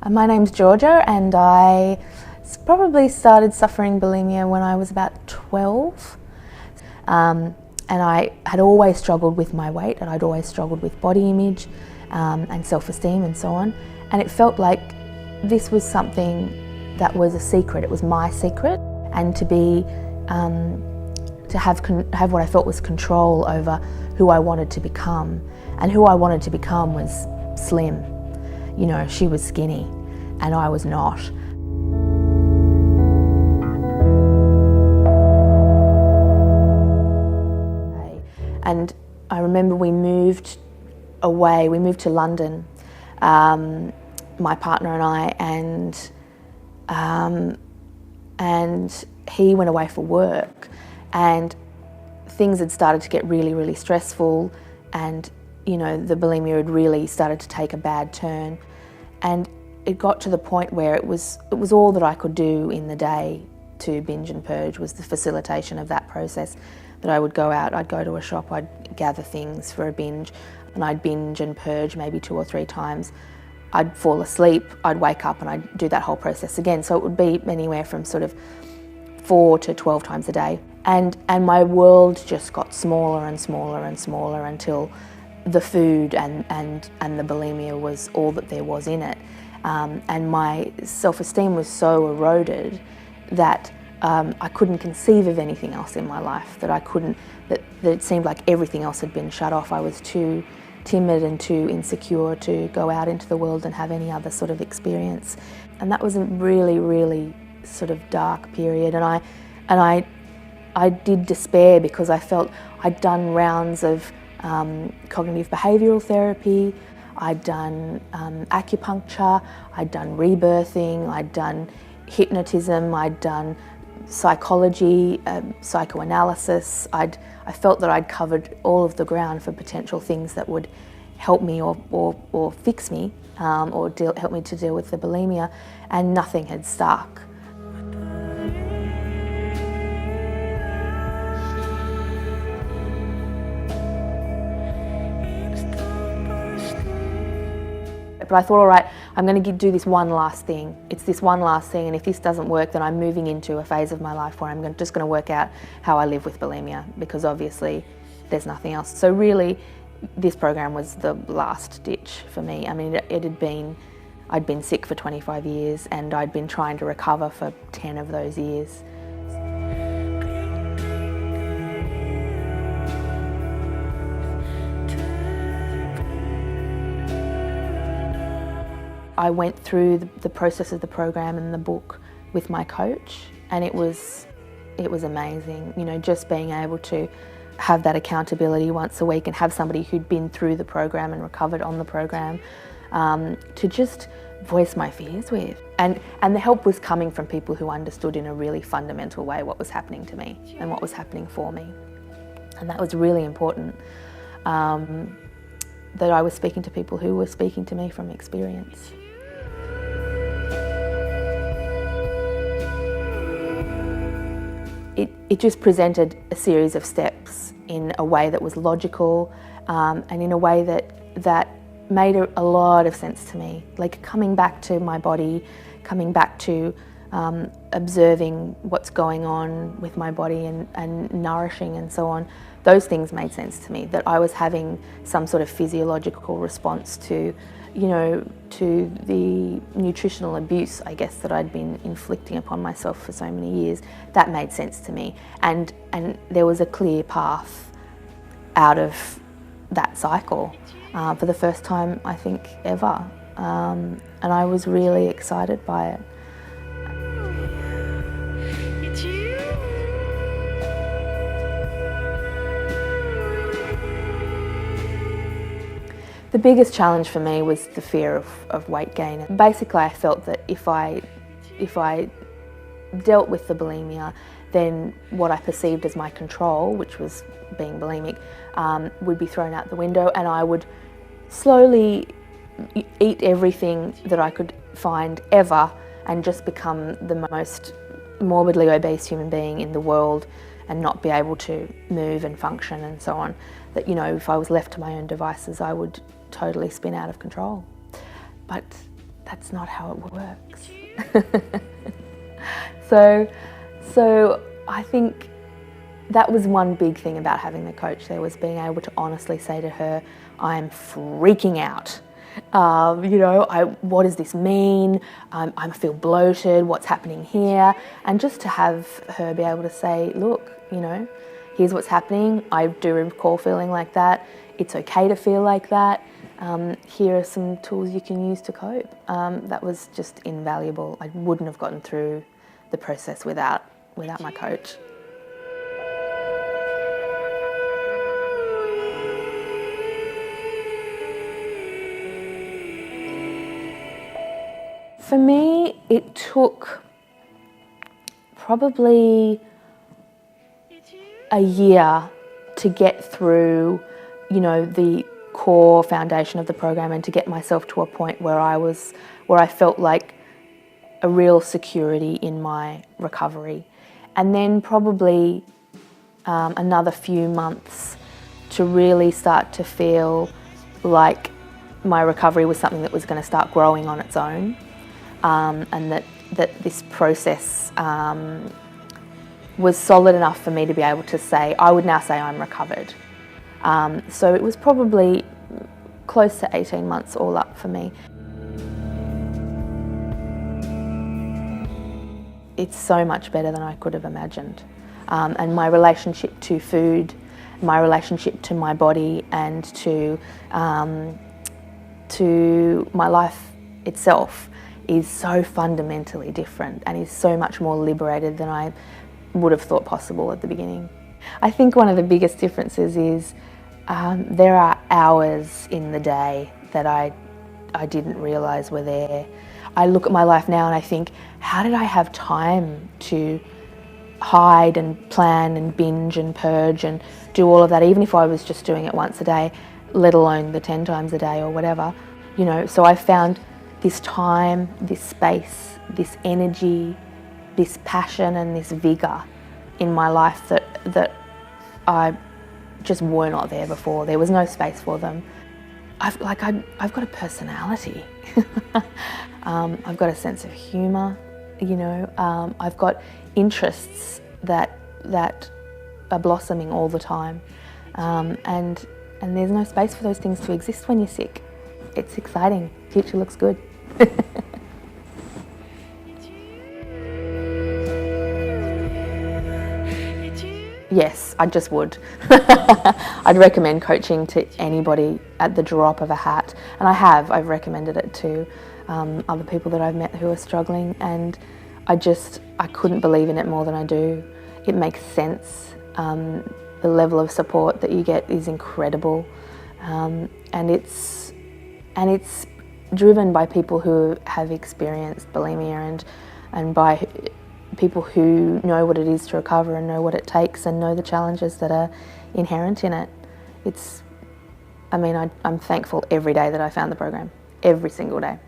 My name's Georgia, and I probably started suffering bulimia when I was about 12. And I had always struggled with my weight, and I'd always struggled with body image and self-esteem and so on. And it felt like this was something that was a secret. It was my secret, and to have what I felt was control over who I wanted to become. And who I wanted to become was slim. You know, she was skinny and I was not. And I remember we moved away, we moved to London, my partner and I, and he went away for work, and things had started to get really, really stressful, and you know, the bulimia had really started to take a bad turn, and it got to the point where it was all that I could do in the day to binge and purge, was the facilitation of that process. That I would go out, I'd go to a shop, I'd gather things for a binge, and I'd binge and purge maybe 2 or 3 times. I'd fall asleep, I'd wake up, and I'd do that whole process again. So it would be anywhere from sort of 4 to 12 times a day. And my world just got smaller and smaller and smaller until the food and the bulimia was all that there was in it. And my self-esteem was so eroded that I couldn't conceive of anything else in my life, that it seemed like everything else had been shut off. I was too timid and too insecure to go out into the world and have any other sort of experience. And that was a really, really sort of dark period. And I did despair, because I felt I'd done rounds of cognitive behavioural therapy, I'd done acupuncture, I'd done rebirthing, I'd done hypnotism, I'd done psychology, psychoanalysis. I felt that I'd covered all of the ground for potential things that would help me or fix me or help me to deal with the bulimia, and nothing had stuck. But I thought, all right, I'm going to do this one last thing. It's this one last thing, and if this doesn't work, then I'm moving into a phase of my life where I'm just going to work out how I live with bulimia, because obviously there's nothing else. So really, this program was the last ditch for me. I mean, I'd been sick for 25 years, and I'd been trying to recover for 10 of those years. I went through the process of the program and the book with my coach, and it was amazing. You know, just being able to have that accountability once a week and have somebody who'd been through the program and recovered on the program to just voice my fears with. And the help was coming from people who understood in a really fundamental way what was happening to me and what was happening for me. And that was really important, that I was speaking to people who were speaking to me from experience. It just presented a series of steps in a way that was logical, and in a way that made a lot of sense to me. Like coming back to my body, coming back to observing what's going on with my body and nourishing and so on. Those things made sense to me, that I was having some sort of physiological response to, you know, to the nutritional abuse, I guess, that I'd been inflicting upon myself for so many years. That made sense to me, and there was a clear path out of that cycle for the first time, I think, ever, and I was really excited by it. The biggest challenge for me was the fear of weight gain. Basically, I felt that if I dealt with the bulimia, then what I perceived as my control, which was being bulimic, would be thrown out the window, and I would slowly eat everything that I could find ever and just become the most morbidly obese human being in the world and not be able to move and function and so on. That, you know, if I was left to my own devices, I would totally spin out of control. But that's not how it works. So I think that was one big thing about having the coach there, was being able to honestly say to her, I'm freaking out. What does this mean? I feel bloated, what's happening here? And just to have her be able to say, look, here's what's happening. I do recall feeling like that. It's okay to feel like that. Here are some tools you can use to cope. That was just invaluable. I wouldn't have gotten through the process without my coach. For me, it took probably a year to get through, the core foundation of the program, and to get myself to a point where I felt like a real security in my recovery. And then probably another few months to really start to feel like my recovery was something that was going to start growing on its own. And that this process was solid enough for me to be able to say, I would now say I'm recovered. So it was probably close to 18 months all up for me. It's so much better than I could have imagined. And my relationship to food, my relationship to my body, and to my life itself is so fundamentally different, and is so much more liberated than I would have thought possible at the beginning. I think one of the biggest differences is there are hours in the day that I didn't realise were there. I look at my life now and I think, how did I have time to hide and plan and binge and purge and do all of that, even if I was just doing it once a day, let alone the 10 times a day or whatever. So I found this time, this space, this energy, this passion and this vigour in my life that I just were not there before. There was no space for them. I've got a personality. I've got a sense of humour, I've got interests that are blossoming all the time. And there's no space for those things to exist when you're sick. It's exciting. Future looks good. Yes, I just would. I'd recommend coaching to anybody at the drop of a hat. And I've recommended it to other people that I've met who are struggling, and I couldn't believe in it more than I do. It makes sense. The level of support that you get is incredible. And it's driven by people who have experienced bulimia and by people who know what it is to recover and know what it takes and know the challenges that are inherent in it. I'm thankful every day that I found the program, every single day.